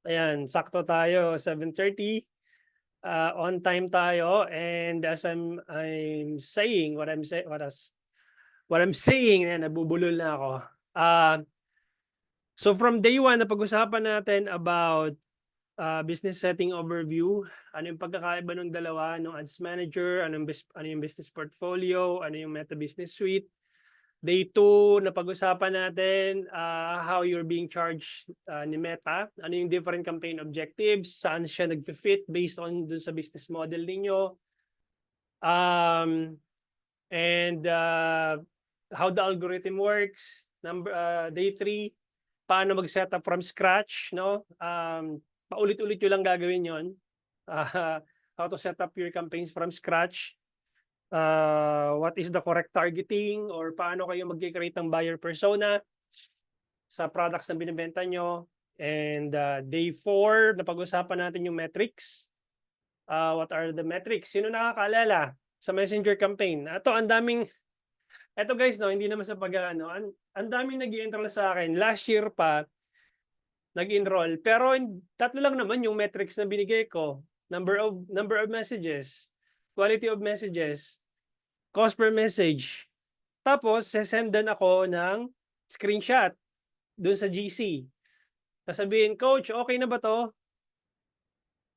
Ayan, sakto tayo 7:30. On time tayo, and as I'm saying what I'm saying, ayan, nabubulol na ako. Ah, so from day one napag-usapan natin about business setting overview, ano yung pagkakaiba ng dalawa, ng ads manager, ano yung business portfolio, ano yung Meta Business Suite. Day 2, napag-usapan natin how you're being charged ni Meta, ano yung different campaign objectives, saan siya nag-fit based on dun sa business model ninyo. And how the algorithm works. Day 3, paano mag-set up from scratch, no? Paulit-ulit nyo lang gagawin yon. How to set up your campaigns from scratch. What is the correct targeting, or paano kayo mag-create ng buyer persona sa products na binibenta nyo. And day 4, napag-usapan natin yung metrics. What are the metrics? Sino nakakaalala sa Messenger campaign? Ito guys, no, hindi naman sa pag-ano, ang daming nag-i-enroll sa akin. Last year pa, nag-enroll. Pero tatlo lang naman yung metrics na binigay ko. Number of messages, quality of messages, cost per message. Tapos, sesendan ako ng screenshot dun sa GC. Sasabihin, Coach, okay na ba to?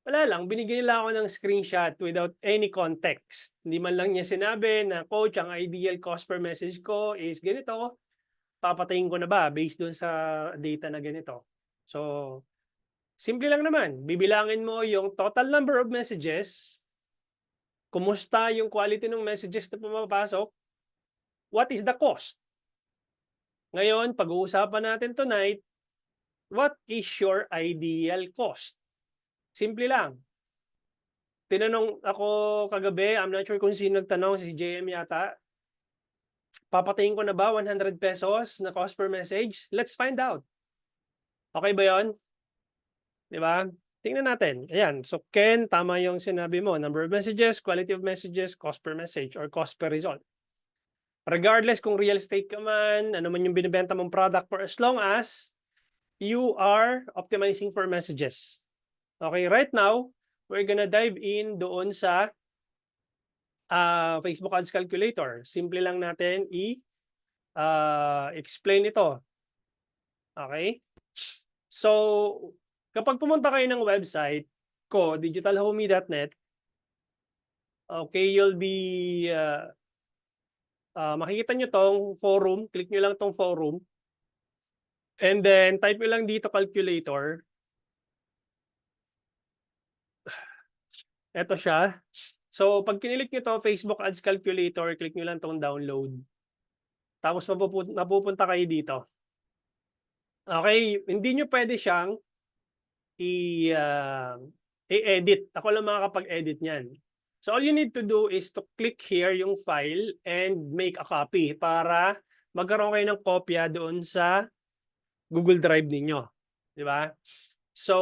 Wala lang, binigyan nila ako ng screenshot without any context. Hindi man lang niya sinabi na, Coach, ang ideal cost per message ko is ganito. Papatayin ko na ba based dun sa data na ganito? So, simple lang naman. Bibilangin mo yung total number of messages, kumusta yung quality ng messages na pumapasok, what is the cost? Ngayon, pag-uusapan natin tonight, what is your ideal cost? Simple lang. Tinanong ako kagabi, I'm not sure kung sino nagtanong, si JM yata. Papatayin ko na ba 100 pesos na cost per message? Let's find out. Okay ba yon? Di ba? Tingnan natin. Ayan. So, Ken, tama yung sinabi mo. Number of messages, quality of messages, cost per message, or cost per result. Regardless kung real estate ka man, ano man yung binibenta mong product, for as long as you are optimizing for messages. Okay, right now, we're gonna dive in doon sa Facebook Ads Calculator. Simple lang natin explain ito. Okay? So, kapag pumunta kayo ng website ko, digitalhomey.net, okay, you'll be, makikita nyo tong forum. Click nyo lang tong forum. And then, type nyo lang dito calculator. Ito siya. So, pag kinilik nyo to, Facebook Ads Calculator, click nyo lang tong download. Tapos mapupunta kayo dito. Okay, hindi nyo pwede siyang i-edit. Ako lang makakapag-edit niyan. So all you need to do is to click here yung file and make a copy para magkaroon kayo ng kopya doon sa Google Drive ninyo. Di ba? So,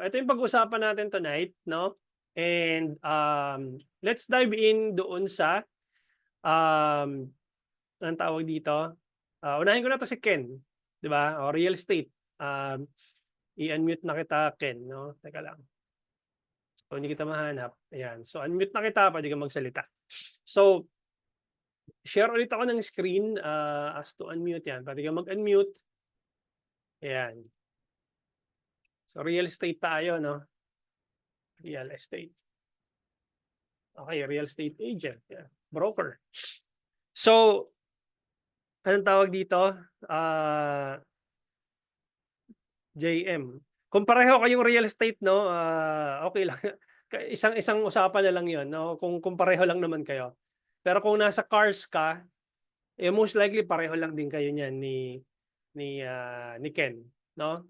ito yung pag-usapan natin tonight, no? And let's dive in doon sa anong tawag dito? Unahin ko na to si Ken, di ba? O real estate. I-unmute na kita, Ken, no? Teka lang. So, hindi kita mahanap. Ayan. So, unmute na kita, pwede ka magsalita. So, share ulit ako ng screen as to unmute yan. Pwede ka mag-unmute. Ayan. So, real estate tayo, no? Real estate. Okay, real estate agent. Yeah. Broker. So, anong tawag dito? JM. Kung pareho kayong real estate, no, okay lang. Isang usapan na lang 'yon, no? Kung pareho lang naman kayo. Pero kung nasa cars ka, most likely pareho lang din kayo niyan ni Ken, no?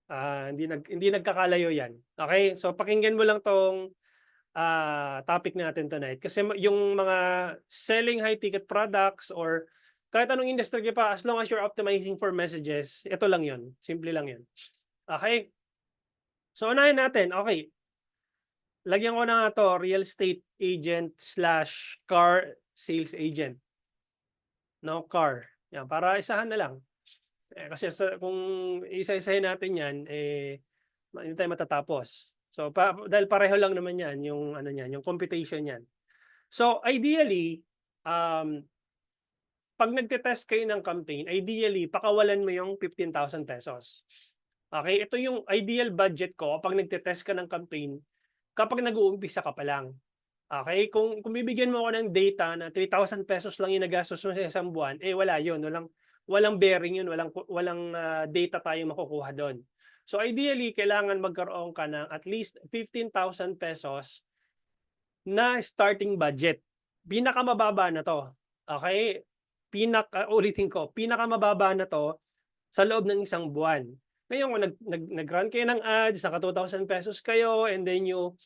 Hindi nagkakalayo 'yan. Okay? So pakinggan mo lang tong topic natin tonight kasi yung mga selling high ticket products or kahit anong industry pa, as long as you're optimizing for messages, ito lang 'yon. Simple lang 'yon. Okay? So, unahin natin. Okay. Lagyan ko na nga to, real estate agent / car sales agent. No, car. Yan, para isahan na lang. Kasi kung isa-isahin natin yan, Hindi tayo matatapos. So, dahil pareho lang naman 'yan yung ano niyan, yung computation niyan. So, ideally, 'pag nagte-test kayo ng campaign, ideally pakawalan mo yung ₱15,000. Okay, ito yung ideal budget ko kapag nagte-test ka ng campaign, kapag nag-uumpisa ka pa lang. Okay, kung bibigyan mo ako ng data na ₱3,000 lang yung nagastos mo sa isang buwan, eh, wala yun, walang bearing yun, walang data tayong makukuha dun. So ideally, kailangan magkaroon ka ng at least ₱15,000 na starting budget. Pinakamababa na 'to, okey? Uulitin ko, pinakamababa na 'to sa loob ng isang buwan. Ngayon kung nag-run kayo ng ads, naka ₱2,000 kayo and then you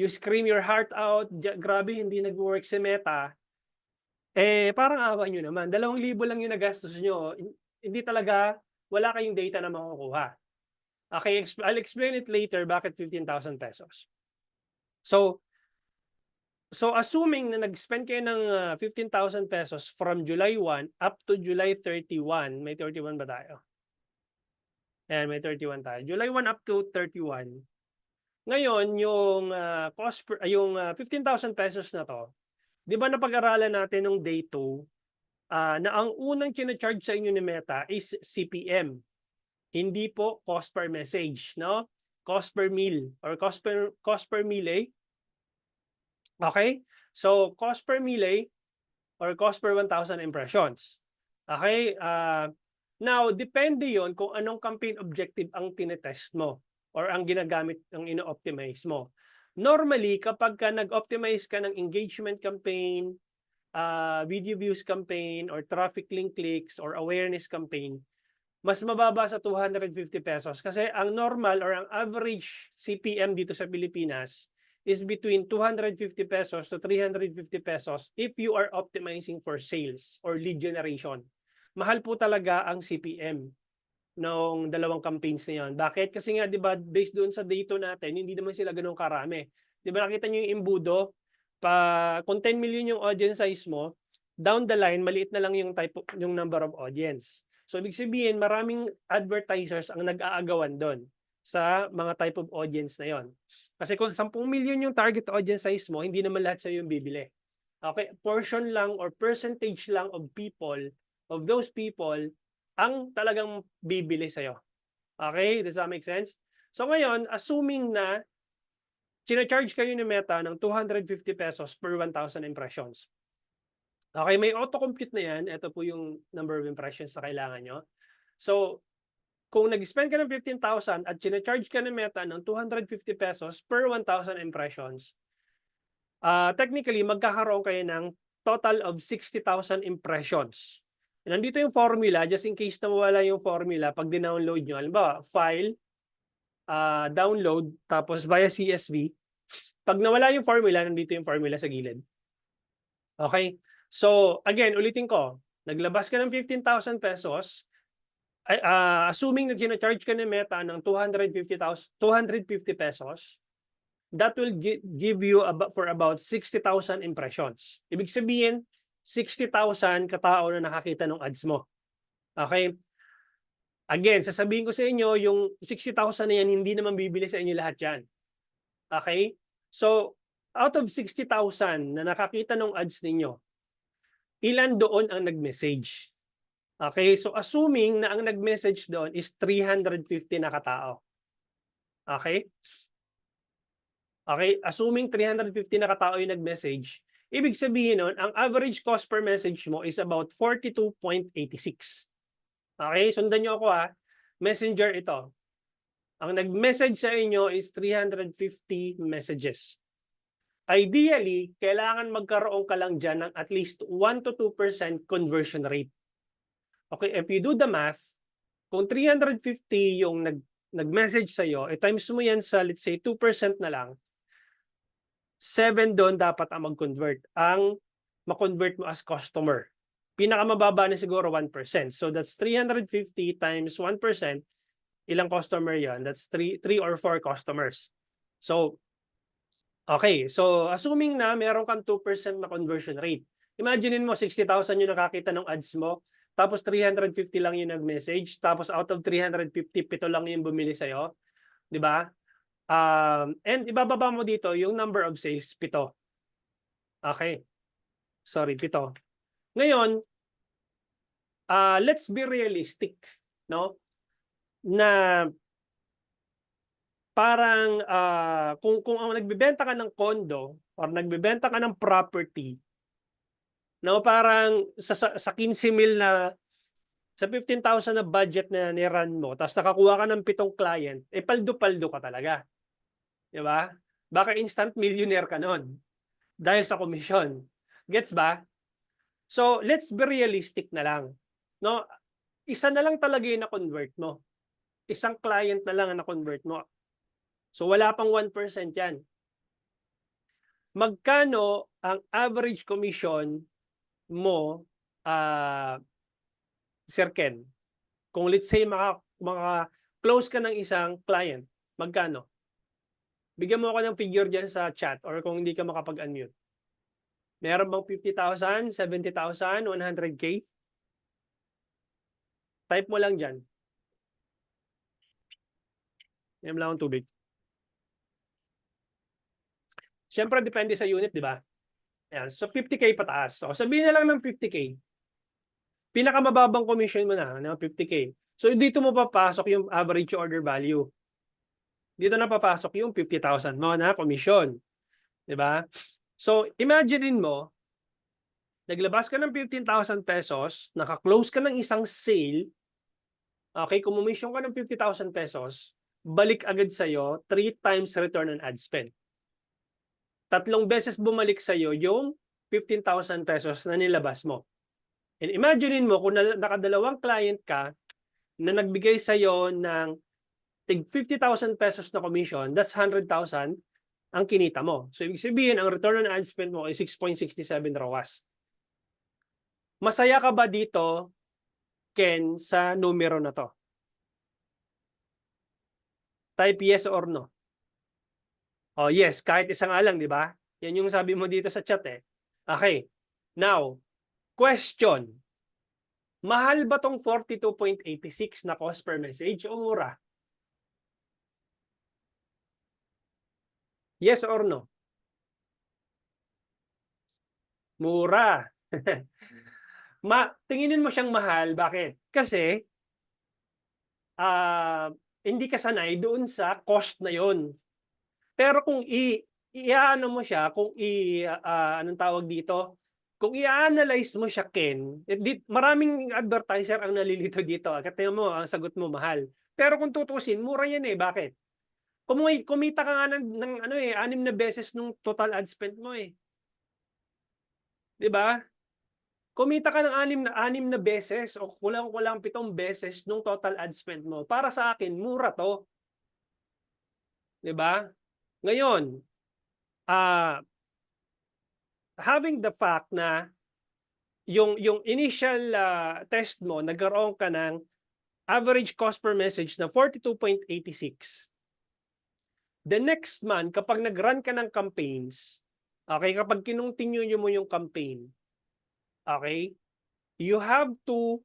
scream your heart out, grabe hindi nagwo-work si Meta, eh, parang awa niyo naman, 2,000 lang yung nagastos niyo, hindi talaga wala kayong data na makukuha. Okay, I'll explain it later bakit ₱15,000. So So assuming na nag-spend kayo ng ₱15,000 from July 1 up to July 31, may 31 ba tayo? Ayan, may 31 tayo. July 1 up to 31. Ngayon, yung ₱15,000 na to, 'di ba napag-aralan natin nung day 2, na ang unang china-charge sa inyo ni Meta is CPM, hindi po cost per message, no? Cost per mille or cost per mille. Okay? So, cost per mille or cost per 1,000 impressions. Okay? Now, depende yon kung anong campaign objective ang tinetest mo or ang ginagamit, ang ino-optimize mo. Normally, kapag ka nag-optimize ka ng engagement campaign, video views campaign, or traffic link clicks, or awareness campaign, mas mababa sa ₱250 kasi ang normal or ang average CPM dito sa Pilipinas is between ₱250 to ₱350 if you are optimizing for sales or lead generation. Mahal po talaga ang CPM nung dalawang campaigns na 'yon. Bakit? Kasi nga 'di ba based doon sa data natin, hindi naman sila gano'n karami. 'Di ba nakita niyo yung Embudo, kung 10 million yung audience size mo, down the line maliit na lang yung number of audience. So ibig sabihin maraming advertisers ang nag-aagawan do'n sa mga type of audience na 'yon. Kasi kung 10 million yung target audience size mo, hindi naman lahat sa'yo yung bibili. Okay, portion lang or percentage lang of those people ang talagang bibili sa'yo. Okay, does that make sense? So ngayon, assuming na china-charge kayo ni Meta ng ₱250 per 1,000 impressions. Okay, may auto-compute na yan. Ito po yung number of impressions na kailangan nyo. So, kung nag-spend ka ng 15,000 at china-charge ka ni Meta ng ₱250 per 1,000 impressions, technically, magkakaroon kayo ng total of 60,000 impressions. Nandito yung formula, just in case na mawala yung formula, pag dinownload nyo, halimbawa, file, download, tapos via CSV. Pag nawala yung formula, nandito yung formula sa gilid. Okay? So, again, ulitin ko, naglabas ka ng ₱15,000, assuming na gina-charge ka ni Meta ng ₱250, that will give you for about 60,000 impressions. Ibig sabihin, 60,000 katao na nakakita ng ads mo. Okay? Again, sasabihin ko sa inyo, yung 60,000 na yan, hindi naman bibili sa inyo lahat yan. Okay? So, out of 60,000 na nakakita ng ads ninyo, ilan doon ang nag-message? Okay? So, assuming na ang nag-message doon is 350 na katao. Okay? Okay? Assuming 350 na katao yung nag-message, ibig sabihin nun, ang average cost per message mo is about 42.86. Okay? Sundan nyo ako ha. Messenger ito. Ang nag-message sa inyo is 350 messages. Ideally, kailangan magkaroon ka lang dyan ng at least 1 to 2% conversion rate. Okay, if you do the math, kung 350 yung nag-message sa'yo, times mo yan sa, let's say, 2% na lang, 7 doon dapat ang mag-convert. Ang ma-convert mo as customer. Pinakamababa na siguro 1%. So that's 350 times 1%. Ilang customer yan? That's 3 or 4 customers. So, okay. So, assuming na meron kang 2% na conversion rate. Imaginein mo, 60,000 yung nakakita ng ads mo, tapos 350 lang yung nag-message, tapos out of 350, 7 lang yung bumili sa'yo. 'Di ba? And ibababa mo dito yung number of sales, 7. Okay. Sorry, 7. Ngayon, let's be realistic, no? Na parang kung ang nagbebenta ka ng condo or nagbebenta ka ng property, no, parang sa 15,000 na sa 15,000 na budget na ni-run mo, tapos nakakuha ka ng 7 client, eh paldo-paldo ka talaga. 'Di ba? Baka instant millionaire ka nun dahil sa komisyon. Gets ba? So, let's be realistic na lang. No? Isa na lang talaga yung na-convert mo. Isang client na lang ang na-convert mo. So, wala pang 1% yan. Magkano ang average commission mo, Sir Ken? Kung let's say maka-close ka ng isang client, magkano? Bigyan mo ako ng figure dyan sa chat or kung hindi ka makapag-unmute. Meron bang 50,000, 70,000, 100K? Type mo lang dyan. Yan lang ang tubig. Siyempre, depende sa unit, di ba? Ayan, so 50K pataas. So sabihin na lang ng 50K. Pinakamababang commission mo na, 50K. So dito mo papasok yung average order value. Dito na papasok yung 50,000 mo na commission. Di ba? So imaginein mo, naglabas ka ng 15,000 pesos, naka-close ka ng isang sale, okay, kumumisyon ka ng 50,000 pesos, balik agad sa'yo 3 times return on ad spend. 3 beses bumalik sa'yo yung 15,000 pesos na nilabas mo. And imaginein mo kung nakadalawang client ka na nagbigay sa'yo ng tig 50,000 pesos na commission, that's 100,000 ang kinita mo. So ibig sabihin, ang return on ad spend mo ay 6.67 ROAS. Masaya ka ba dito, Ken, sa numero na to? Type yes or no. Oh, yes, kahit isa nga lang, di ba? Yan yung sabi mo dito sa chat eh. Okay. Now, question. Mahal ba tong 42.86 na cost per message o mura? Yes or no? Mura. Tinginin mo siyang mahal. Bakit? Kasi hindi ka sanay doon sa cost na yon. Pero kung i-ano mo siya, kung anong tawag dito? Kung i-analyze mo siya, Ken, maraming advertiser ang nalilito dito. Kaya mo, ang sagot mo mahal. Pero kung tutusin, mura yan eh. Bakit? Kumita ka nga ng 6 na beses nung total ad spend mo eh. 'Di ba? Kumita ka ng 6 na beses o kulang-kulang 7 beses nung total ad spend mo. Para sa akin, mura 'to. 'Di ba? Ngayon, having the fact na yung initial test mo, nagkaroon ka ng average cost per message na 42.86. The next month, kapag nag-run ka ng campaigns, okay, kapag kinontinue mo yung campaign, okay, you have to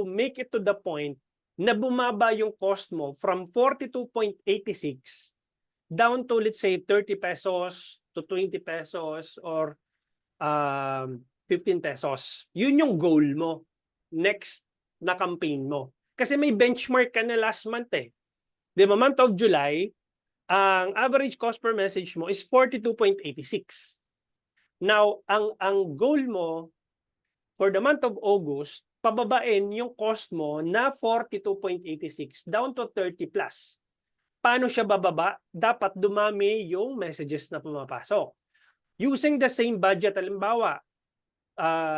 make it to the point na bumaba yung cost mo from 42.86 down to, let's say, 30 pesos to 20 pesos or 15 pesos. Yun yung goal mo next na campaign mo. Kasi may benchmark ka na last month eh. Di ba, month of July, ang average cost per message mo is 42.86. Now, ang goal mo for the month of August, pababain yung cost mo na 42.86 down to 30 plus. Paano siya bababa? Dapat dumami yung messages na pumapasok. Using the same budget, halimbawa,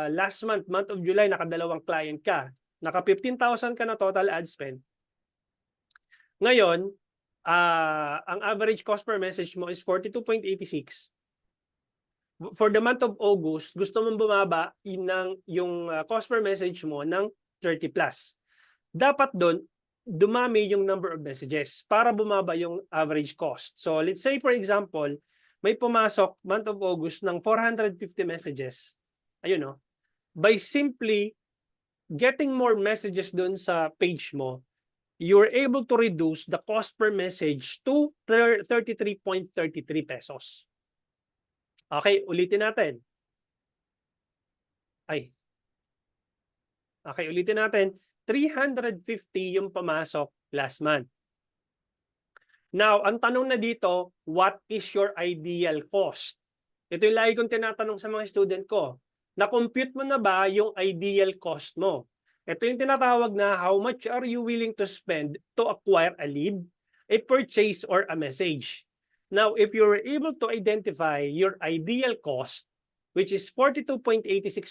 last month, month of July, nakadalawang client ka. Naka 15,000 ka na total ad spend. Ngayon, ang average cost per message mo is 42.86. For the month of August, gusto mong bumaba yung cost per message mo ng 30 plus. Dapat doon, dumami yung number of messages para bumaba yung average cost. So let's say for example, may pumasok month of August ng 450 messages. Ayun no. By simply getting more messages doon sa page mo, you're able to reduce the cost per message to 33.33 pesos. Okay, ulitin natin. Okay, ulitin natin. 350 yung pamasok last month. Now, ang tanong na dito, what is your ideal cost? Ito yung lagi kong tinatanong sa mga student ko. Na-compute mo na ba yung ideal cost mo? Ito yung tinatawag na how much are you willing to spend to acquire a lead, a purchase, or a message. Now, if you're able to identify your ideal cost, which is 42.86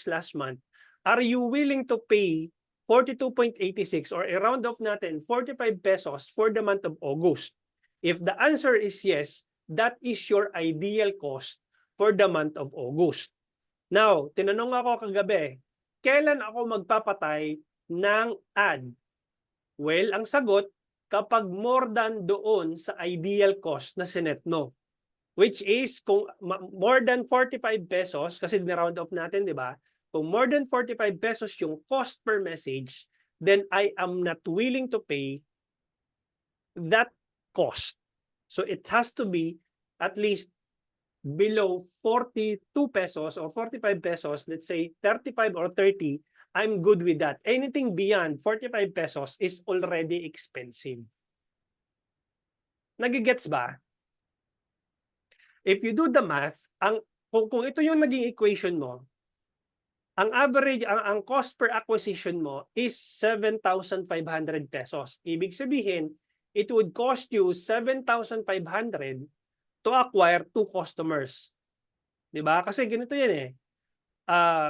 last month, are you willing to pay 42.86 or a round off natin 45 pesos for the month of August? If the answer is yes, that is your ideal cost for the month of August. Now, tinanong ako kagabi, kailan ako magpapatay ng ad? Well, ang sagot, kapag more than doon sa ideal cost na sinet mo. Which is, kung more than 45 pesos, kasi niround off natin, di ba? Kung more than 45 pesos yung cost per message, then I am not willing to pay that cost. So it has to be at least below 42 pesos or 45 pesos, let's say 35 or 30, I'm good with that. Anything beyond 45 pesos is already expensive. Nagigets ba? If you do the math, kung ito yung naging equation mo, ang average, ang cost per acquisition mo is 7,500 pesos. Ibig sabihin, it would cost you 7,500 to acquire 2 customers. Diba? Kasi ganito yan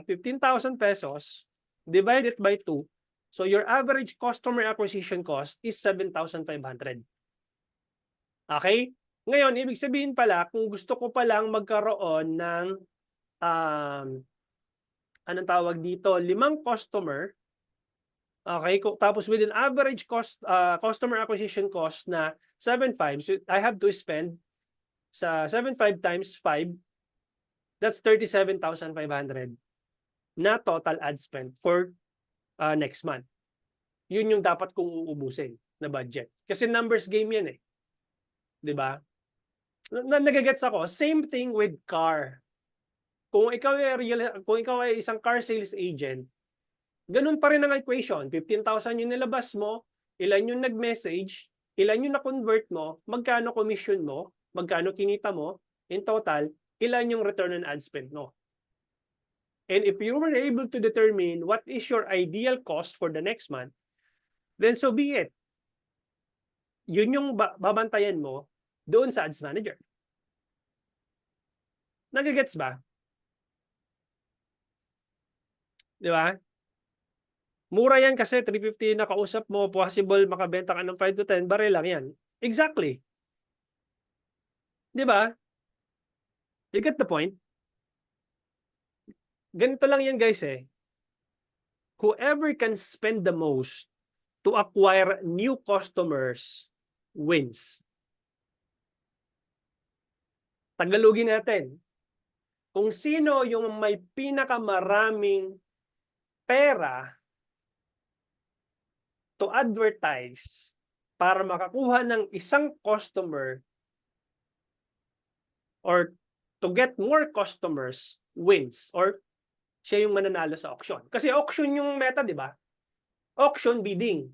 15,000 pesos divided by 2. So your average customer acquisition cost is 7,500. Okay? Ngayon, ibig sabihin pala, kung gusto ko palang magkaroon ng anong tawag dito, 5 customer, okay, tapos with an average cost, customer acquisition cost na 7,500, so I have to spend sa 7,500 times 5, that's 37,500 na total ad spend for next month. Yun yung dapat kong uubusin na budget. Kasi numbers game yan eh. 'Di ba? Nagagets ako. Same thing with car. Kung ikaw ay isang car sales agent, ganun pa rin ang equation. 15,000 yung nilabas mo, ilan yung nag-message, ilan yung na-convert mo, magkano commission mo, magkano kinita mo, in total, ilan yung return on ad spend mo. And if you were able to determine what is your ideal cost for the next month, then so be it. Yun yung babantayan mo doon sa ads manager. Nagigets ba? Di ba? Mura yan kasi 350 na kausap mo, possible makabenta ka ng 5 to 10, baril lang yan. Exactly. Di ba? You get the point? Ganito lang yan guys eh. Whoever can spend the most to acquire new customers wins. Tagalogin natin. Kung sino yung may pinakamaraming pera to advertise para makakuha ng isang customer or to get more customers wins or siya yung mananalo sa auction. Kasi auction yung meta, di ba? Auction bidding.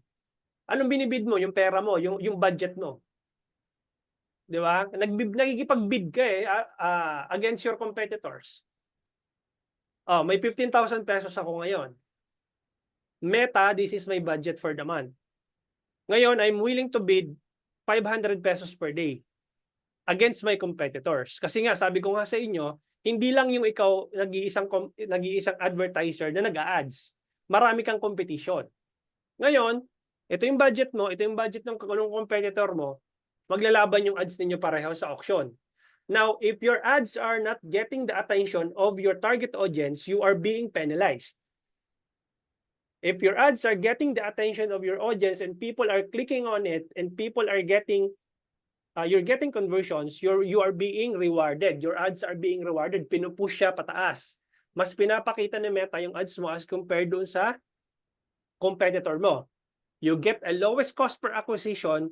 Anong binibid mo? Yung pera mo, yung budget mo. Di ba? Nagkikipag-bid ka against your competitors. Oh, may 15,000 pesos ako ngayon. Meta, this is my budget for the month. Ngayon, I'm willing to bid 500 pesos per day against my competitors. Kasi nga, sabi ko nga sa inyo, hindi lang yung ikaw nag-iisang advertiser na nag-a-ads. Marami kang competition. Ngayon, ito yung budget mo, ito yung budget ng competitor mo, maglalaban yung ads ninyo pareho sa auction. Now, if your ads are not getting the attention of your target audience, you are being penalized. If your ads are getting the attention of your audience and people are clicking on it and people are getting, you're getting conversions, you are being rewarded. Your ads are being rewarded. Pinupush siya pataas. Mas pinapakita ni Meta yung ads mo as compared doon sa competitor mo. You get a lowest cost per acquisition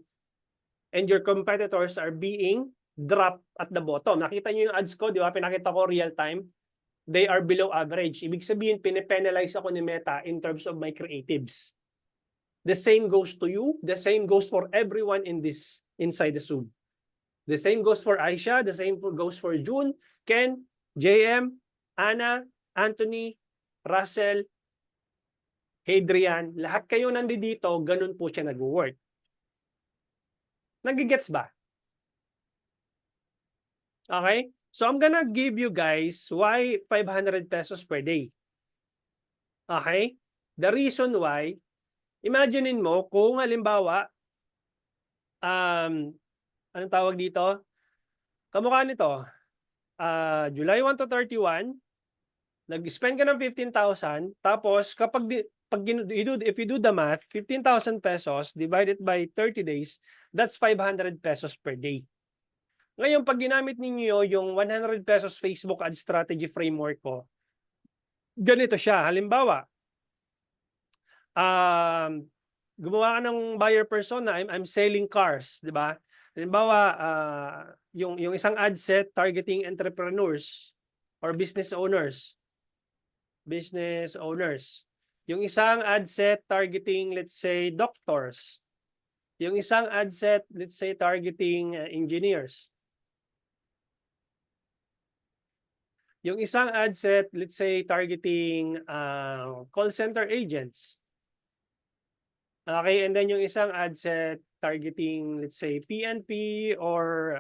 and your competitors are being dropped at the bottom. Nakita niyo yung ads ko, di ba? Pinakita ko real time. They are below average. Ibig sabihin, pinipenalize ako ni Meta in terms of my creatives. The same goes to you. The same goes for everyone inside the Zoom. The same goes for Aisha. The same goes for June, Ken, JM, Anna, Anthony, Russell, Hadrian. Lahat kayo nandito, ganun po siya nag-work. Nagigets ba? Okay? So I'm gonna give you guys why 500 pesos per day. Okay? The reason why, imaginein mo kung halimbawa, anong tawag dito? Kamukha nito, July 1 to 31, nag-spend ka ng 15,000, tapos if you do the math, 15,000 pesos divided by 30 days, that's 500 pesos per day. Ngayon, pag ginamit ninyo yung 100 pesos Facebook ad strategy framework ko, ganito siya. Halimbawa, gumawa ka ng buyer persona, I'm selling cars, di ba? Halimbawa, yung isang ad set targeting entrepreneurs or business owners. Yung isang ad set targeting, let's say, doctors. Yung isang ad set, let's say, targeting engineers. Yung isang ad set, let's say, targeting call center agents. Okay, and then yung isang ad set targeting, let's say, PNP or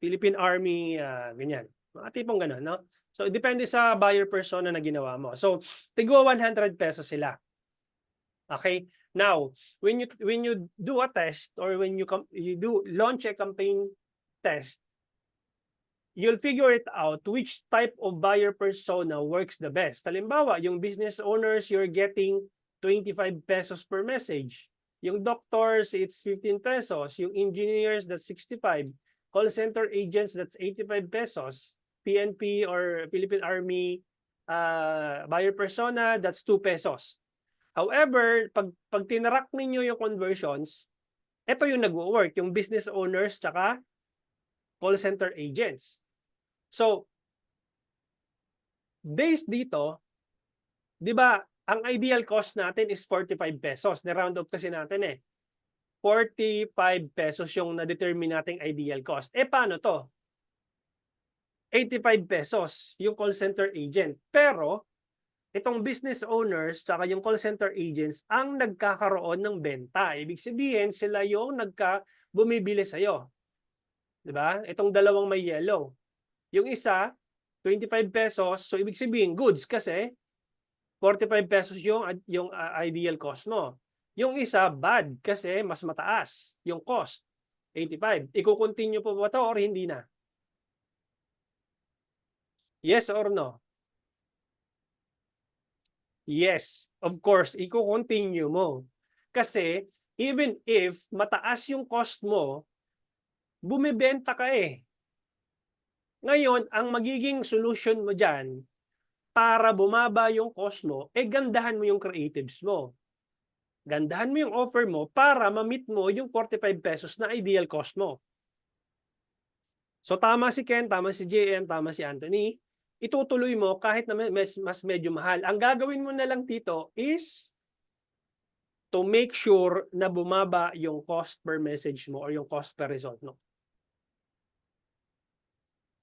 Philippine Army, ganyan. Mga tipong gano'n, no? So, depende sa buyer persona na ginawa mo. So, tigwa 100 pesos sila. Okay? Now, when you do a test or when you do launch a campaign test, you'll figure it out which type of buyer persona works the best. Halimbawa, yung business owners, you're getting 25 pesos per message. Yung doctors, it's 15 pesos. Yung engineers, that's 65. Call center agents, that's 85 pesos. PNP or Philippine Army buyer persona, that's 2 pesos. However, pag tinarak ninyo yung conversions, ito yung nag-work, yung business owners tsaka call center agents. So, based dito, di ba, ang ideal cost natin is 45 pesos. Na-round up kasi natin eh. 45 pesos yung na-determine nating ideal cost. Eh, paano to? 85 pesos yung call center agent. Pero, itong business owners tsaka yung call center agents ang nagkakaroon ng benta. Ibig sabihin, sila yung bumibili sa'yo. Diba? Itong dalawang may yellow. Yung isa, 25 pesos. So, ibig sabihin, goods kasi 45 pesos yung ideal cost mo. Yung isa, bad kasi mas mataas yung cost. 85. Iko-continue po ba ito or hindi na? Yes or no? Yes, of course, iko-continue mo. Kasi even if mataas yung cost mo, bumibenta ka eh. Ngayon, ang magiging solution mo dyan, para bumaba yung cost mo, eh gandahan mo yung creatives mo. Gandahan mo yung offer mo para ma-meet mo yung 45 pesos na ideal cost mo. So tama si Ken, tama si JM, tama si Anthony. Itutuloy mo kahit na mas medyo mahal. Ang gagawin mo na lang dito is to make sure na bumaba yung cost per message mo or yung cost per result mo.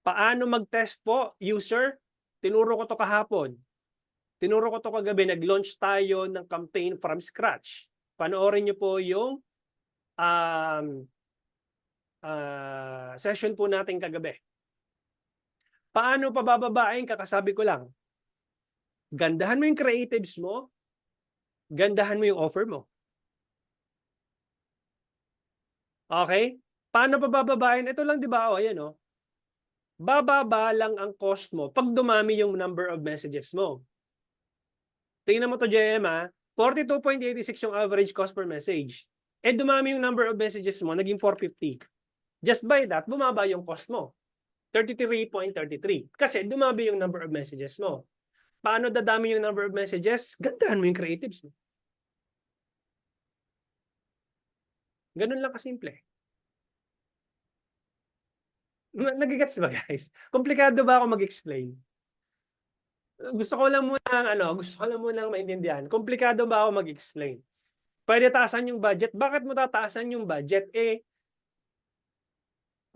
Paano mag-test po, user? Tinuro ko to kahapon. Tinuro ko to kagabi. Nag-launch tayo ng campaign from scratch. Panoorin niyo po yung session po natin kagabi. Paano pabababain? Kakasabi ko lang. Gandahan mo yung creatives mo. Gandahan mo yung offer mo. Okay? Paano pabababain? Ito lang, di ba? O, ayan o. Bababa lang ang cost mo pag dumami yung number of messages mo. Tingnan mo to, JM, 42.86 yung average cost per message. Eh, dumami yung number of messages mo, naging 450. Just by that, bumaba yung cost mo. 33.33. Kasi dumami yung number of messages mo. Paano dadami yung number of messages? Gandahan mo yung creatives mo. Gano'n lang kasimple. Nage-gets ba guys? Komplikado ba ako mag-explain? Gusto ko lang munang gusto ko lang munang maintindihan, komplikado ba ako mag-explain? Puwede taasan yung budget, bakit mo tataasan yung budget, eh,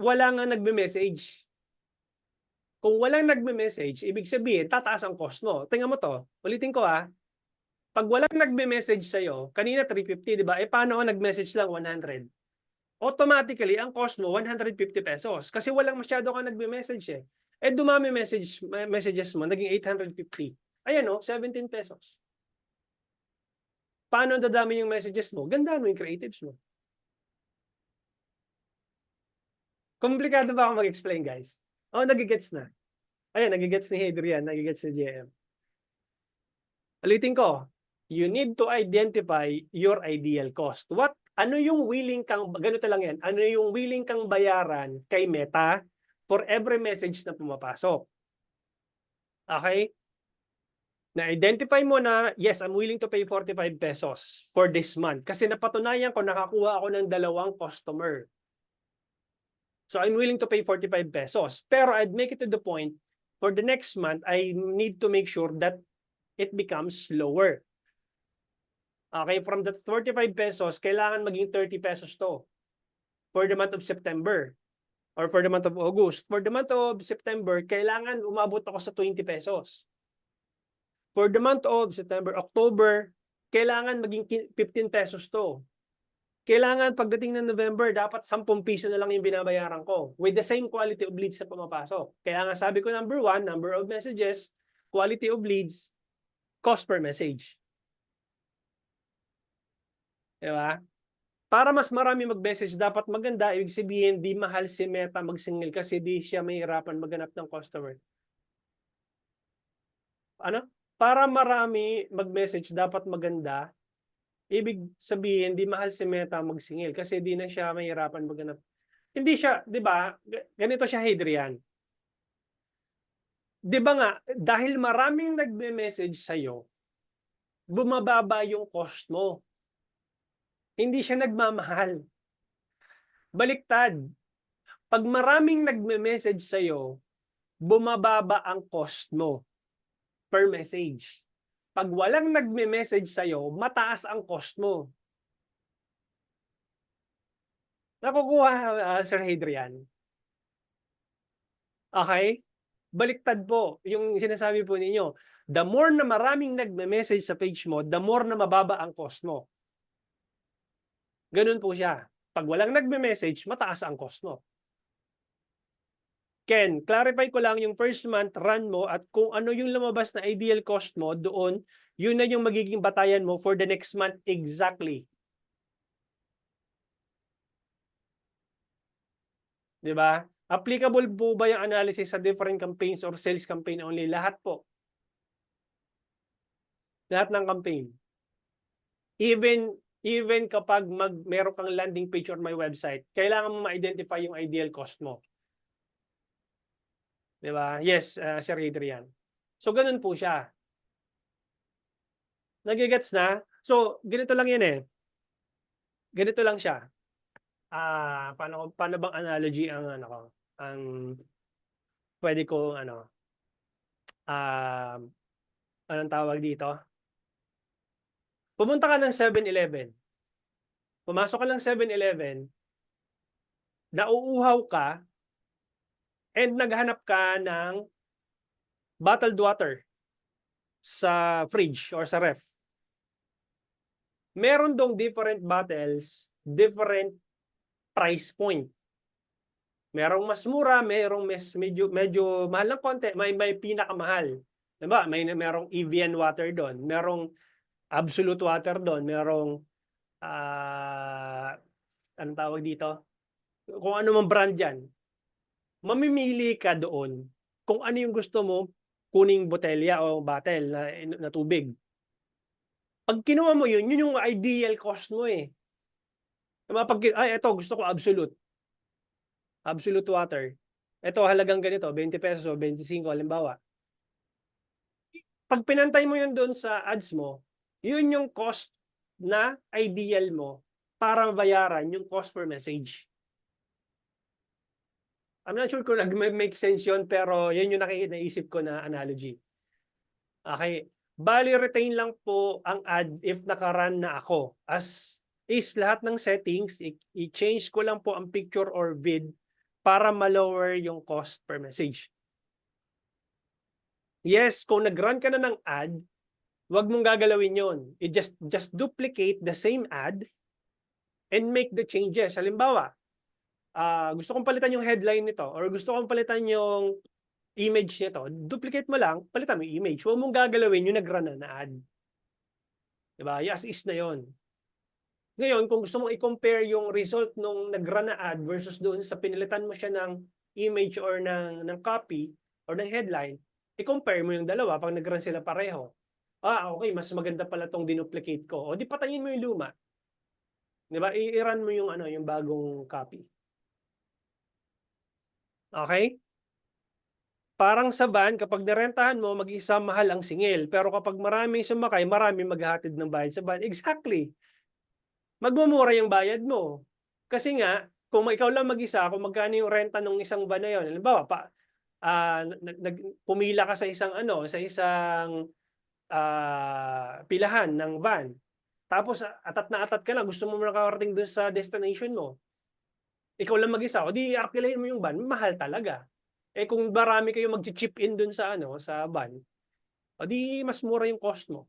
wala ngang nagme-message. Kung walang nagme-message, ibig sabihin tataas ang cost mo. Tingnan mo 'to, ulitin ko, 'pag walang nagme-message sa'yo, kanina 350 'di ba, eh, paano kung nag-message lang 100? Automatically ang cost mo ₱150 kasi walang masyado kang nagme-message, eh. Eh, dumami messages mo naging 850. Ayan, oh, ₱17. Paano dadami yung messages mo? Gandahan mo yung creatives mo. Komplikado ba ako mag-explain, guys? Oo, nage-gets na. Ayan, nage-gets ni Hadrian, nage-gets ni JM. Ulitin ko, you need to identify your ideal cost. Ano yung willing kang, ganito lang yan, ano yung willing kang bayaran kay Meta for every message na pumapasok? Okay? Na-identify mo na, yes, I'm willing to pay ₱45 for this month kasi napatunayan ko nakakuha ako ng 2 customer. So I'm willing to pay ₱45. Pero I'd make it to the point, for the next month, I need to make sure that it becomes lower. Okay, from that ₱45, kailangan maging ₱30 to for the month of September or for the month of August. For the month of September, kailangan umabot ako sa ₱20. For the month of September, October, kailangan maging ₱15 to. Kailangan pagdating ng November, dapat ₱10 na lang yung binabayaran ko with the same quality of leads na pumapasok. Kaya nga sabi ko, number 1, number of messages, quality of leads, cost per message. Di ba? Para mas marami mag-message, dapat maganda, ibig sabihin, di mahal si Meta magsingil kasi di siya mahirapan maghanap ng customer. Ano? Para marami mag-message, dapat maganda, ibig sabihin, di mahal si Meta magsingil kasi di na siya mahirapan maghanap. Hindi siya, di ba? Ganito siya, Hadrian. Di ba nga, dahil maraming nagme-message sa'yo, bumababa yung cost mo. Hindi siya nagmamahal. Baliktad. Pag maraming nagme-message sa'yo, bumababa ang cost mo per message. Pag walang nagme-message sa'yo, mataas ang cost mo. Nakukuha, Sir Hadrian? Okay? Baliktad po yung sinasabi po ninyo. The more na maraming nagme-message sa page mo, the more na mababa ang cost mo. Ganun po siya. Pag walang nagme-message, mataas ang cost mo. Ken, clarify ko lang yung first month run mo at kung ano yung lumabas na ideal cost mo doon, yun na yung magiging batayan mo for the next month exactly. Di ba? Applicable po ba yung analysis sa different campaigns or sales campaign only? Lahat po. Lahat ng campaign. Even kapag meron kang landing page on my website, kailangan mo ma-identify yung ideal cost mo. Di ba? Yes, Sir Adrian. So, ganun po siya. Nagigets na? So, ganito lang yan eh. Ganito lang siya. Paano bang analogy ang ang pwede ko anong tawag dito? Pumunta ka ng 7-Eleven. Pumasok ka ng 7-Eleven, nauuhaw ka, and naghanap ka ng bottled water sa fridge or sa ref. Meron dong different bottles, different price point. Merong mas mura, merong medyo mahal ng konti, may pinakamahal. Diba? Merong Evian water doon, merong Absolute water doon, merong anong tawag dito? Kung ano mang brand yan. Mamimili ka doon kung ano yung gusto mo kuning botelya o bottle na tubig. Pag kinuha mo yun yung ideal cost mo eh. Ito gusto ko Absolute. Absolute water. Ito halagang ganito, ₱20 o ₱25 halimbawa. Pag pinantay mo yun doon sa ads mo, yun yung cost na ideal mo para mabayaran yung cost per message. I'm not sure kung nag-make sense yun, pero yun yung naisip ko na analogy. Okay. Bali, retain lang po ang ad if nakarun na ako. As is lahat ng settings, i-change ko lang po ang picture or vid para ma-lower yung cost per message. Yes, kung nag-run ka na ng ad, wag mong gagalawin yon. Just duplicate the same ad and make the changes. Halimbawa, gusto kong palitan yung headline nito or gusto kong palitan yung image nito, duplicate mo lang, palitan mo yung image. Huwag mong gagalawin yung nag-run na ad. Diba? As is na yon. Ngayon, kung gusto mong i-compare yung result nung nag-run na ad versus doon sa pinilitan mo siya ng image or ng copy or ng headline, i-compare mo yung dalawa pag nag-run sila pareho. Okay, mas maganda pala tong dinuplicate ko. O di patayin mo yung luma. Diba? I-run mo yung yung bagong copy. Okay? Parang sa van, kapag narentahan mo, mag-isa mahal ang singil. Pero kapag maraming sumakay, maraming maghahatid ng bayad sa van. Exactly. Magmumura yung bayad mo. Kasi nga, kung ikaw lang mag-isa, kung magkano yung renta ng isang van na yun, halimbawa, pumila ka sa isang sa isang pilahan ng van. Tapos atat na atat ka lang, gusto mo makarating doon sa destination mo. Ikaw lang mag-isa, o di arkilahin mo yung van, mahal talaga. Kung marami kayo mag-chip in dun sa sa van, o di mas mura yung cost mo.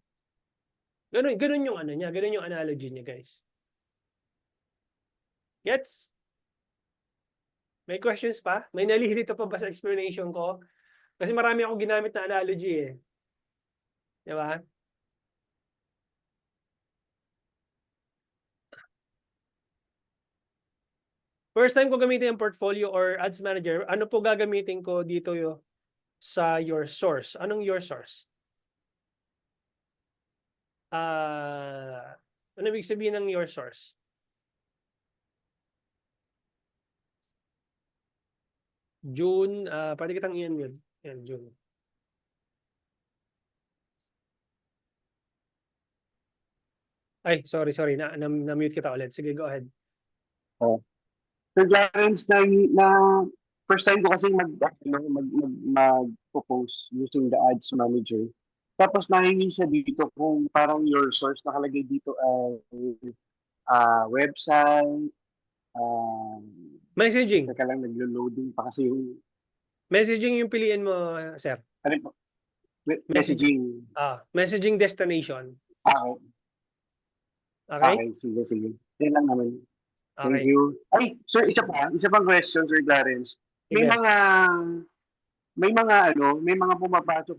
Ganun yung niya, ganun yung analogy niya, guys. Gets? May questions pa? May nalilito pa ba sa explanation ko? Kasi marami akong ginamit na analogy eh. Di ba? First time ko gamitin yung portfolio or ads manager, ano po gagamitin ko dito sa your source? Anong your source? Ano ibig sabihin ng your source? June, pwede kitang i-unmute. Yan, June. Ay, sorry. Na-mute kita ulit. Sige, go ahead. Oh. Sir Clarence, na first time ko kasi mag-propose using the ads manager. Tapos nahingi siya dito kung parang your source nakalagay dito website, Messaging. teka lang, naglo-loading pa kasi yung Messaging yung piliin mo, sir. ano po? Messaging. Messaging destination. Okay. Okay? Okay, sige. Yan lang naman. Thank Okay. you. Ay, sir, isa pang question, Sir Clarence. May Sige. may mga pumapasok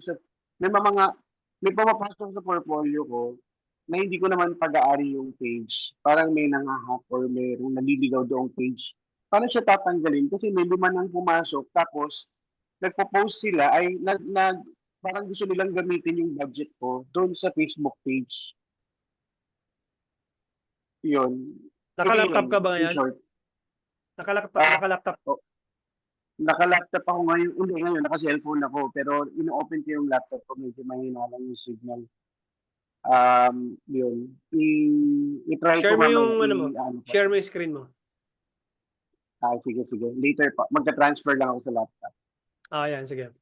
may pumapasok sa portfolio ko na hindi ko naman pag-aari yung page. Parang may nangahack or mayroong naliligaw doong page. Paano siya tatanggalin? Kasi may 5 nang pumasok tapos nagpo-post sila parang gusto nilang gamitin yung budget ko doon sa Facebook page. Yun. Naka-laptop ka ba In ngayon? short. Naka-laptop. Naka-laptop ako ngayon. Hindi, ngayon naka-cellphone ako. Pero ino-open ko yung laptop ko. Medyo mahina lang yung signal. Yun. I-try Share ko mo mamaya. yung share mo yung screen mo. Sige. Later pa. Magka-transfer lang ako sa laptop. Yan, sige.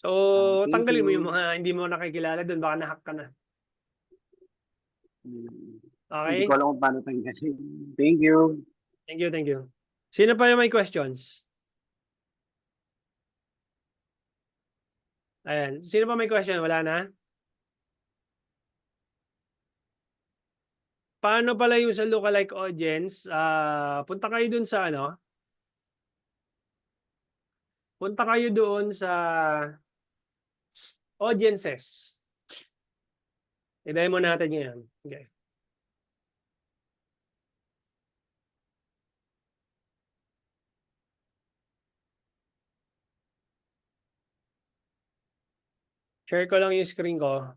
So, tanggalin mo yung You. mga hindi mo nakikilala doon. Baka na-hack ka na. Okay? Hindi ko alam kung paano tanggalin. Thank you. Thank you. Sino pa yung may questions? Ayan. Sino pa may question? Wala na? Paano pala yung sa lookalike audience? Punta kayo dun sa punta kayo doon sa audiences. I-demo natin ngayon. Okay. Share ko lang yung screen ko.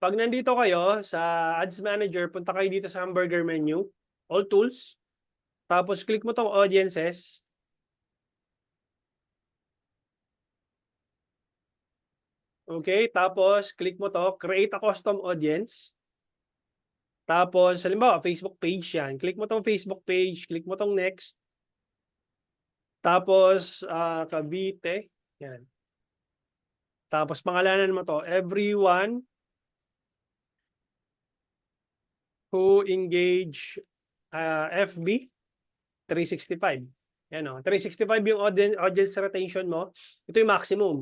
Pag nandito kayo sa Ads Manager, punta kayo dito sa hamburger menu, All Tools. Tapos click mo tong Audiences. Okay, tapos click mo 'to, create a custom audience. Tapos halimbawa Facebook page 'yan, click mo 'tong Facebook page, click mo 'tong next. Tapos, Cavite, 'yan. Tapos pangalanan mo 'to, everyone who engage, FB 365. Yan, 365 yung audience retention mo. Ito yung maximum.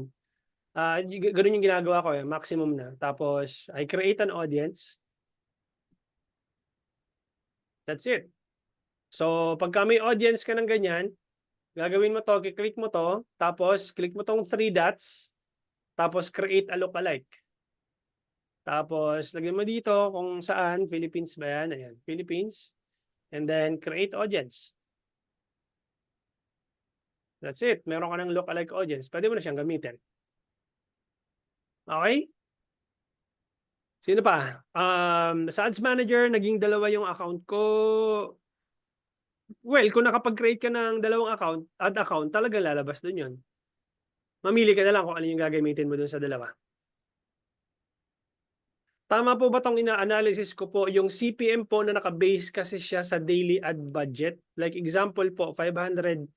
Gano'n yung ginagawa ko, maximum na. Tapos I create an audience. That's it. So pagka may audience ka ng ganyan, gagawin mo 'to, i-click mo 'to, tapos click mo 'tong 3 dots, tapos create a lookalike. Tapos lagyan mo dito kung saan, Philippines ba 'yan? Ayan, Philippines. And then create audience. That's it. Meron ka ng lookalike audience. Pwede mo na siyang gamitin. Okay? Sino pa? Sa Ads Manager, naging 2 yung account ko. Well, kung nakapag-create ka ng 2 account, ad account, talagang lalabas dun yun. Mamili ka na lang kung ano yung gagamitin mo dun sa 2. Tama po ba itong ina-analysis ko po? Yung CPM po na naka-base kasi siya sa daily ad budget. Like example po, 500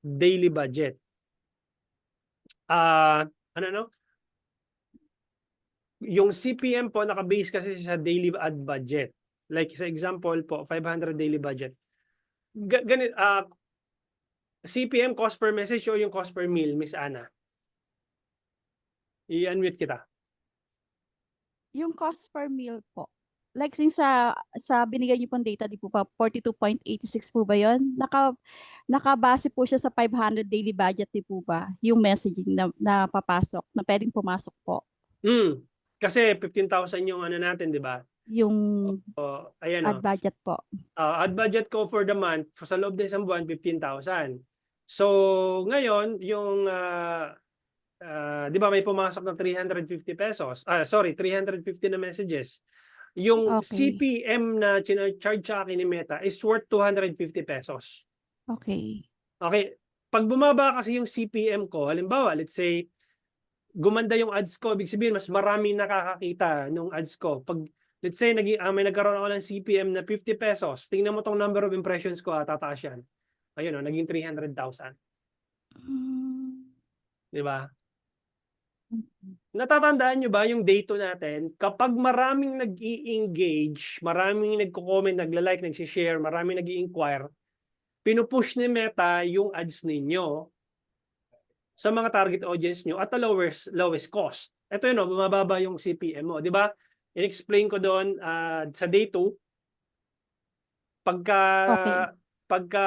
daily budget. Yung CPM po naka-base kasi siya sa daily ad budget. Like sa example po, 500 daily budget. CPM, cost per message o yung cost per meal, Miss Ana? I-unmute kita. Yung cost per meal po. Like since sa binigay niyo pong data, di po ba 42.86 po ba 'yon? Nakabase po siya sa 500 daily budget, di po ba? Yung messaging na papasok, na pwedeng pumasok po. Kasi 15,000 yung ano natin, di ba? Yung ayan, ad budget po. Ad budget ko for the month, sa loob ng isang buwan, 15,000. So, ngayon, yung, di ba may pumasok na 350 pesos? 350 na messages. Yung Okay. CPM na charge sa akin ni Meta is worth 250 pesos. Okay. Okay. Pag bumaba kasi yung CPM ko, halimbawa, let's say, gumanda yung ads ko, ibig sabihin, mas maraming nakakakita nung ads ko. Pag, let's say, may nagkaroon ako ng CPM na 50 pesos, tingnan mo tong number of impressions ko, tataas yan. Ayun, naging 300,000. Di ba? Natatandaan nyo ba yung data natin? Kapag maraming nag-i-engage, maraming nagko-comment, nagla-like, nag-share, maraming nag-i-inquire, pinupush ni Meta yung ads ninyo sa mga target audience nyo at the lowest cost. Ito yun, bumababa yung CPM mo. Di ba? In-explain ko doon sa day 2, pagka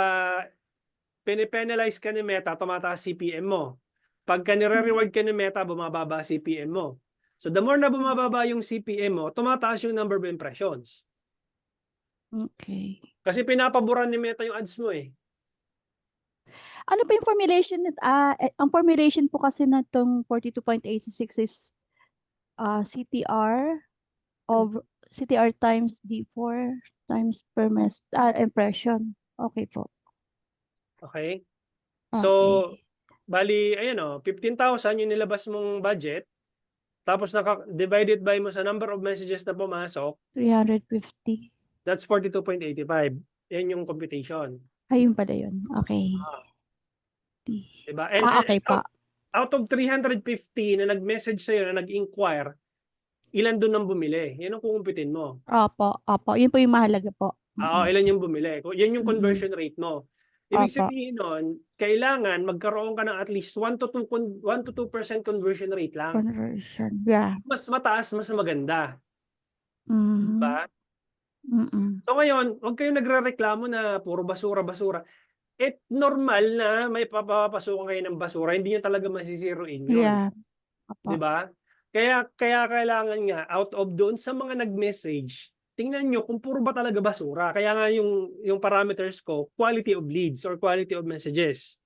pinipenalize ka ni Meta, tumataas CPM mo. Pagka nire-reward ka ni Meta, bumababa CPM mo. So the more na bumababa yung CPM mo, tumataas yung number of impressions. Okay. Kasi pinapaboran ni Meta yung ads mo eh. Ano pa yung formulation? Ang formulation po kasi na itong 42.86 is CTR times D4 times per impression. Okay po. Okay? So, bali, ayan 15,000 yung nilabas mong budget. Tapos divided by mo sa number of messages na pumasok. 350. That's 42.85. Yan yung computation. Ayun pala yun. Okay. Diba? Okay pa. Out of 350 na nag-message sa'yo, na nag-inquire, ilan doon ang bumili? Yan ang kukumpitin mo. Opo. Yun po yung mahalaga po. Ilan yung bumili? Yan yung conversion rate mo. Ibig sabihin nun, kailangan magkaroon ka ng at least 1 to 2% conversion rate lang. Conversion, yeah. Mas mataas, mas maganda. Diba? So ngayon, huwag kayong nagre-reklamo na puro basura. Normal na may papapasukan kayo ng basura, hindi nyo talaga masisiruin yun. Yeah. Diba? Kaya kailangan nga, out of doon sa mga nag-message, tingnan nyo kung puro ba talaga basura. Kaya nga yung parameters ko, quality of leads or quality of messages.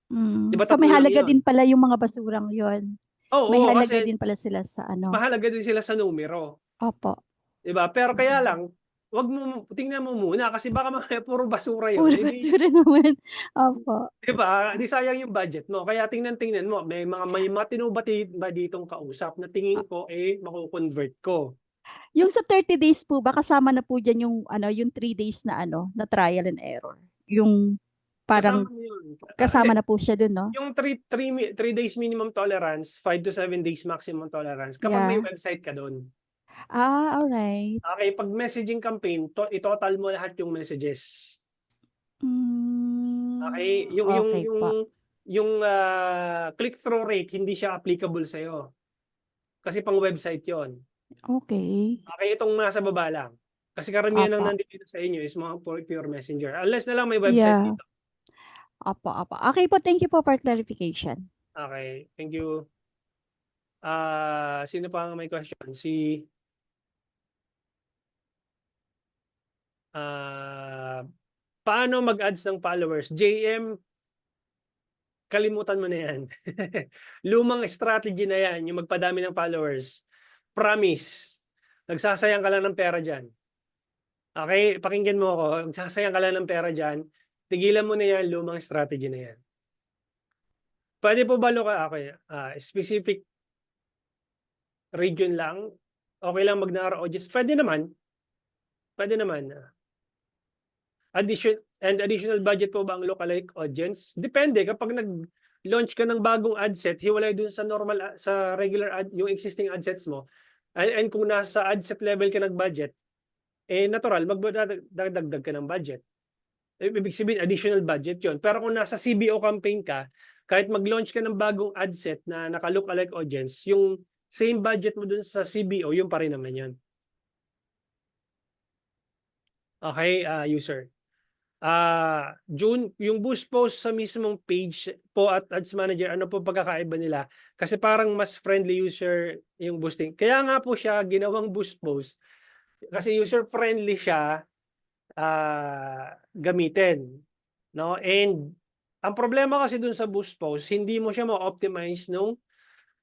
Diba, so may halaga din pala yung mga basurang yun. May halaga din pala sila sa ano. Mahalaga din sila sa numero. Opo. Diba? Pero kaya lang, wag mo tingnan mo muna kasi baka mamaya puro basura Puro yun, eh, di basura naman. Opo. 'di ba? Di sayang yung budget mo. Kaya tingnan mo may matino ba ditong kausap na tingin ko, eh, mako-convert ko. Yung sa 30 days po ba kasama na po diyan yung ano, yung 3 days na ano, na trial and error? Yung Kasama parang mo yun. kasama Hindi, na po siya dun, 'no? yung 3 days minimum tolerance, 5 to 7 days maximum tolerance kapag may Yeah. website ka dun. Alright. Okay, 'pag messaging campaign, i-total mo lahat yung messages. Okay, Okey po. click-through rate hindi siya applicable sa'yo, kasi pang-website 'yon. Okey. Okay, itong nasa baba lang. Kasi karamihan ng Opo. nandito sa inyo is mga pure messenger, unless na lang may website Yeah. dito. Opo, opo. Okey po, thank you po for clarification. Okay, thank you. Sino pa ang may question? Paano mag-adds ng followers? JM, kalimutan mo na yan. Lumang strategy na yan, yung magpadami ng followers. Promise, nagsasayang ka lang ng pera dyan. Okay, pakinggan mo ako, nagsasayang ka lang ng pera dyan, tigilan mo na yan, lumang strategy na yan. Pwede po ba specific region lang? Okay lang mag-narrow audience? Pwede naman. Pwede naman. Additional budget po ba ang lookalike audience? Depende. Kapag nag-launch ka ng bagong ad set, hiwalay dun sa sa regular ad, yung existing ad sets mo. And kung nasa ad set level ka nag-budget, eh natural, magdadagdag ka ng budget. Ibig sabihin, additional budget yon. Pero kung nasa CBO campaign ka, kahit mag-launch ka ng bagong ad set na naka-lookalike audience, yung same budget mo dun sa CBO, yung pa rin naman yun. Okay, user. June, yung boost post sa mismong page po at Ads Manager, ano po pagkakaiba nila? Kasi parang mas friendly user yung boosting. Kaya nga po siya ginawang boost post kasi user friendly siya gamitin, no? And ang problema kasi dun sa boost post, hindi mo siya ma-optimize nung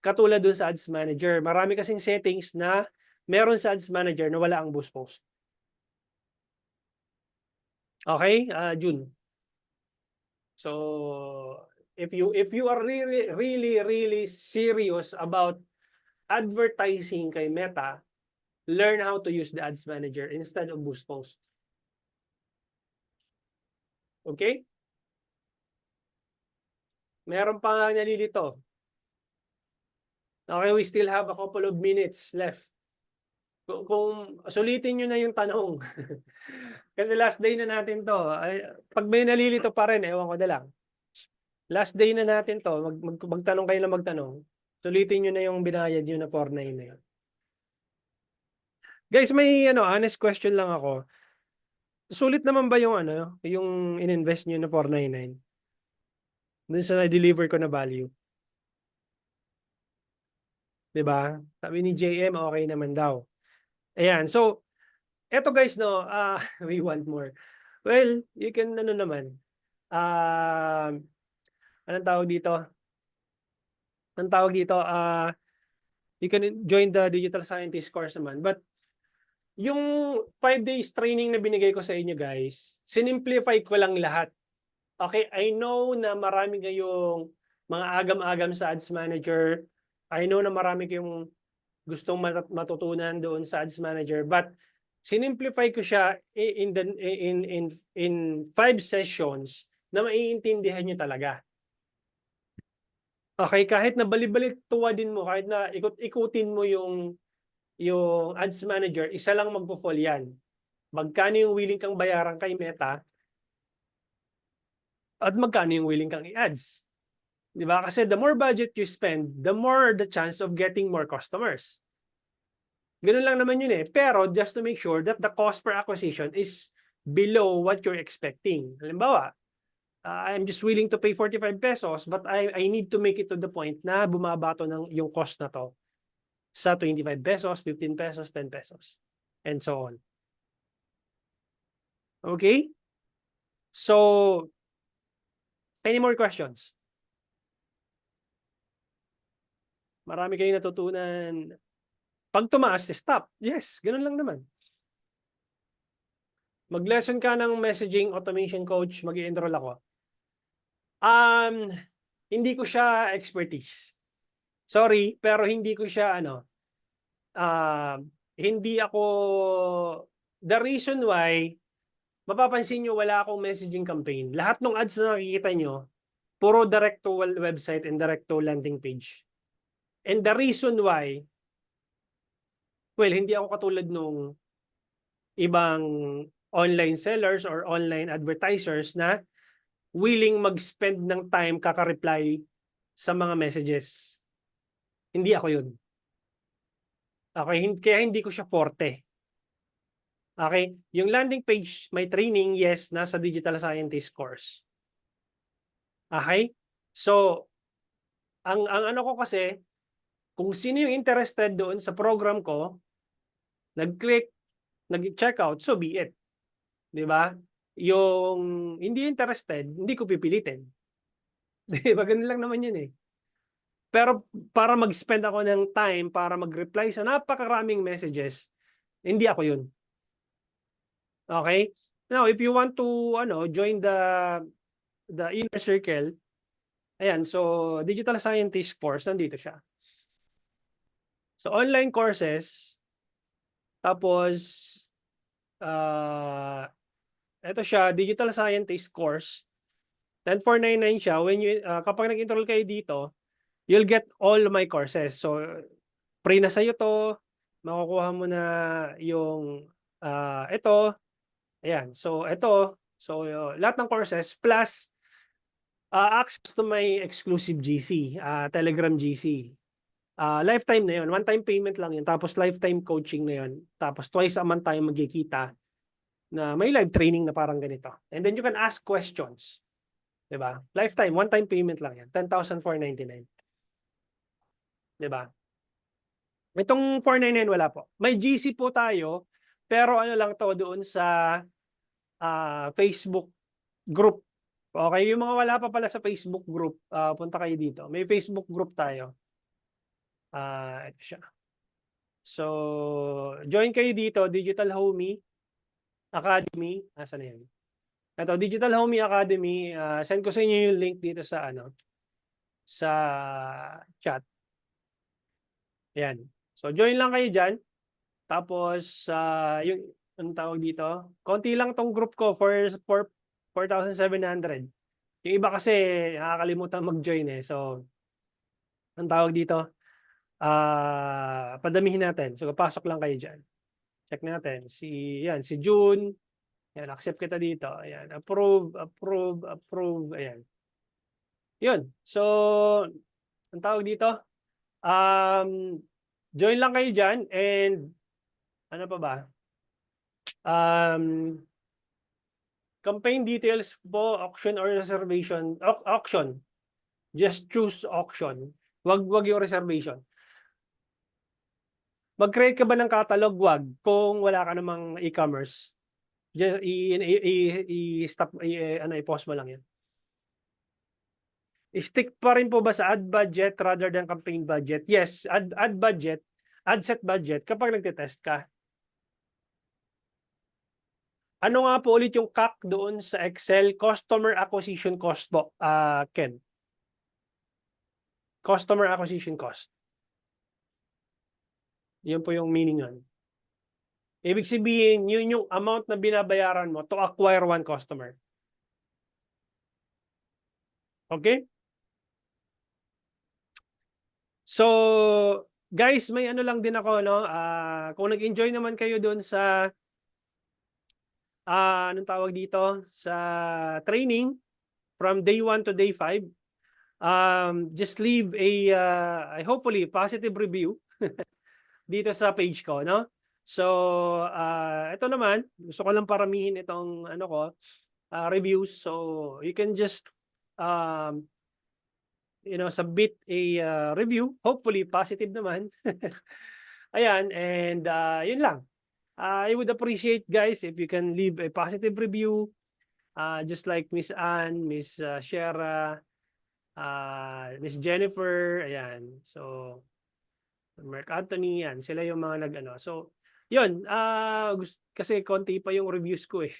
katulad dun sa Ads Manager. Marami kasing settings na meron sa Ads Manager na wala ang boost post. Okay, June. So if you are really serious about advertising kay Meta, learn how to use the Ads Manager instead of boost post. Okay? Meron pa nga nalilito. Okay, we still have a couple of minutes left. Kung sulitin nyo na yung tanong. Kasi last day na natin to. Pag may nalilito pa rin, ewan ko na lang. Last day na natin to. Magtanong kayo na magtanong. Sulitin nyo na yung binayad nyo na 4.9 na yun. Guys, may honest question lang ako. Sulit naman ba yung yung ininvest nyo na 499? Dun sa na-deliver ko na value. 'Di ba? Sabi ni JM, okay naman daw. Ayan. So, eto guys, no, we want more. Well, you can naman. Anong tawag dito? Anong tawag dito? You can join the Digital Scientist course naman. But yung 5 days training na binigay ko sa inyo guys, sinimplify ko lang lahat. Okay, I know na marami kayong mga agam-agam sa Ads Manager. I know na marami kayong gustong matutunan doon sa Ads Manager, but sinimplify ko siya in 5 sessions na maiintindihan niyo talaga. Okay, kahit na bali-balik tuwadin mo, kahit na ikot-ikutin mo yung Ads Manager, isa lang magpo-fall yan. Magkano yung willing kang bayaran kay Meta at magkano yung willing kang i-ads. Di ba? Kasi the more budget you spend, the more the chance of getting more customers. Ganun lang naman yun eh. Pero just to make sure that the cost per acquisition is below what you're expecting. Halimbawa, I'm just willing to pay 45 pesos but I need to make it to the point na bumabato ng yung cost na to sa 25 pesos, 15 pesos, 10 pesos, and so on. Okay? So, any more questions? Marami kayong natutunan. Pag tumaas, stop. Yes, ganun lang naman. Mag-lesson ka ng messaging automation coach, mag-i-enroll ako. Hindi ko siya expertise. Sorry, pero hindi ko siya hindi ako the reason why mapapansin nyo wala akong messaging campaign. Lahat ng ads na nakikita nyo, puro direct to website and direct to landing page. And the reason why, well, hindi ako katulad nung ibang online sellers or online advertisers na willing mag-spend ng time kaka-reply sa mga messages. Hindi ako yun. Okay, kaya hindi ko siya forte. Okay, yung landing page, may training, yes, nasa digital scientist course. Okay? So, ang ano ko kasi, kung sino yung interested doon sa program ko, nag-click, nag-check out, so be it. 'Di ba? Yung hindi interested, hindi ko pipilitin. 'Di ba? Ganun lang naman yun eh. Pero para mag-spend ako ng time para mag-reply sa napakaraming messages, hindi ako yun. Okay? Now, if you want to join the inner circle, ayan, so digital scientist course, nandito siya. So online courses, tapos ito siya, digital scientist course. 10,499 siya. When you kapag nag-enroll kayo dito, you'll get all my courses. So free na sa'yo to, makukuha mo na yung ito. Ayan, so ito, so lahat ng courses plus access to my exclusive GC, Telegram GC. Lifetime na yun, one-time payment lang yun, tapos lifetime coaching na yun, tapos twice a month tayo magkikita na may live training na parang ganito. And then you can ask questions. Diba? Lifetime, one-time payment lang yan, 10,499. Diba? Itong 499 wala po. May GC po tayo, pero ano lang to doon sa Facebook group. Okay, yung mga wala pa pala sa Facebook group, punta kayo dito. May Facebook group tayo. Ito siya. So, join kayo dito, Digital Homie Academy. Asan na yan? Ito, Digital Homie Academy. Send ko sa inyo yung link dito sa sa chat. Ayan. So, join lang kayo dyan. Tapos, yung anong tawag dito? Konti lang tong group ko for 4,700. Yung iba kasi nakakalimutan mag-join eh. So, ang tawag dito, padamihin natin. So, pasok lang kayo dyan. Check natin. Si June. Yan, accept kita dito. Ayan, approve. Ayan. Yun. So, ang tawag dito, join lang kayo dyan and ano pa ba? Campaign details po, auction or reservation. Auction. Just choose auction. Wag yung reservation. Mag-create ka ba ng catalog? Wag. Kung wala ka namang e-commerce. Just i-post mo lang yan. Stick pa rin po ba sa ad budget rather than campaign budget? Yes, ad budget, ad set budget kapag nagte-test ka. Ano nga po ulit yung CAC doon sa Excel? Customer acquisition cost po, Ken. Customer acquisition cost. Yun po yung meaning nun. Ibig sabihin, yun yung amount na binabayaran mo to acquire one customer. Okay? So, guys, may ano lang din ako, no? Kung nag-enjoy naman kayo doon sa anong tawag dito? Sa training from day 1 to day 5, just leave a hopefully positive review dito sa page ko, no? So, ito naman, gusto ko lang paramihin itong reviews. So, you can just submit a review, hopefully positive naman. Ayan, and yun lang. I would appreciate, guys, if you can leave a positive review, just like Miss Ann, Miss Shera, Miss Jennifer, ayan. So, Mark Anthony, yan. Sila yung mga nag-ano. So, Yun, kasi konti pa yung reviews ko eh.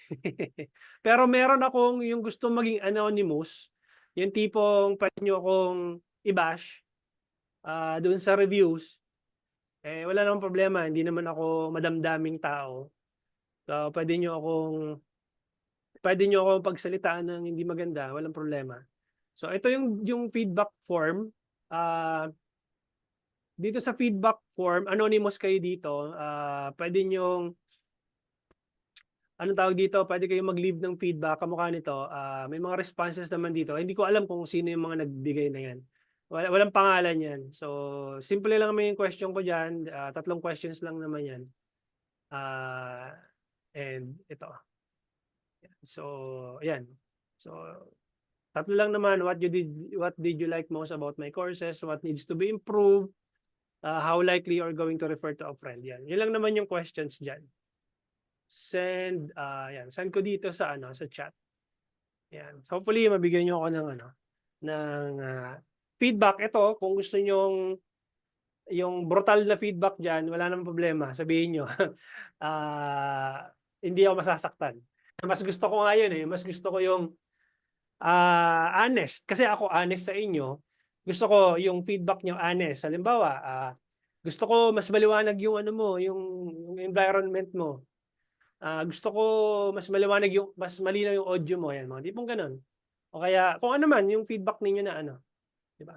Pero meron akong yung gustong maging anonymous, yung tipong pwede nyo akong i-bash doon sa reviews, wala namang problema, hindi naman ako madamdaming tao. So, pwede nyo akong pagsalitaan ng hindi maganda, walang problema. So, ito yung feedback form. Dito sa feedback form, anonymous kayo dito. Pwede nyong, anong tawag dito, pwede kayong mag-leave ng feedback. Kamukha nito, may mga responses naman dito. Hindi ko alam kung sino yung mga nagbigay na yan. Walang pangalan yan. So, simple lang naman yung question ko dyan. 3 questions lang naman yan. And ito. So, ayan. So, 3 lang naman. What did you like most about my courses? What needs to be improved? How likely you're going to refer to a friend? Yan. Yan lang naman yung questions dyan. Send, yan. Send ko dito sa chat. Yan. So hopefully mabigyan niyo ako ng feedback. Ito, kung gusto niyo yung brutal na feedback dyan, wala namang problema. Sabihin niyo. Hindi ako masasaktan. Mas gusto ko nga yun eh. Mas gusto ko yung honest. Kasi ako honest sa inyo. Gusto ko yung feedback niyo honest. Halimbawa, gusto ko mas maliwanag yung yung environment mo. Gusto ko mas maliwanag mas malinaw yung audio mo, yan, mga tipong ganun. O kaya kung ano man yung feedback ninyo na di ba?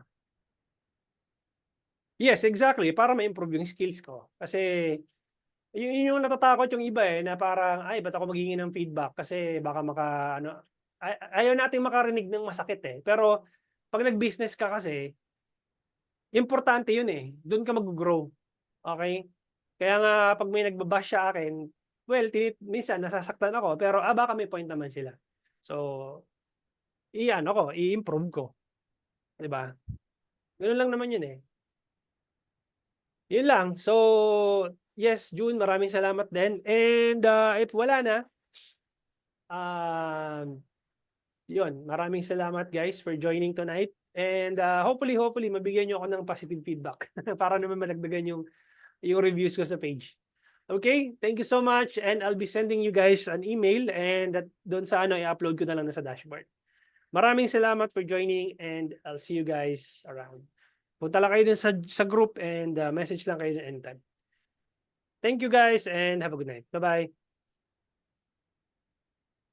Yes, exactly, para ma-improve yung skills ko. Kasi yun yung natatakot yung iba eh, na parang ay ba't ako maghingi ng feedback kasi baka ayaw nating makarinig ng masakit eh. Pero pag nag-business ka kasi, importante yun eh. Doon ka mag-grow. Okay? Kaya nga pag may nagbabash sa akin, well, minsan nasasaktan ako, pero baka may point naman sila. So, i-improve ko. 'Di ba? Ganoon lang naman yun eh. Yun lang. So, yes, June, maraming salamat din. And if wala na, yun, maraming salamat guys for joining tonight. And hopefully, mabigyan nyo ako ng positive feedback para naman malagdagan yung reviews ko sa page. Okay, thank you so much and I'll be sending you guys an email and doon sa i-upload ko na lang sa dashboard. Maraming salamat for joining and I'll see you guys around. Punta lang kayo din sa group and message lang kayo anytime. Thank you guys and have a good night. Bye-bye.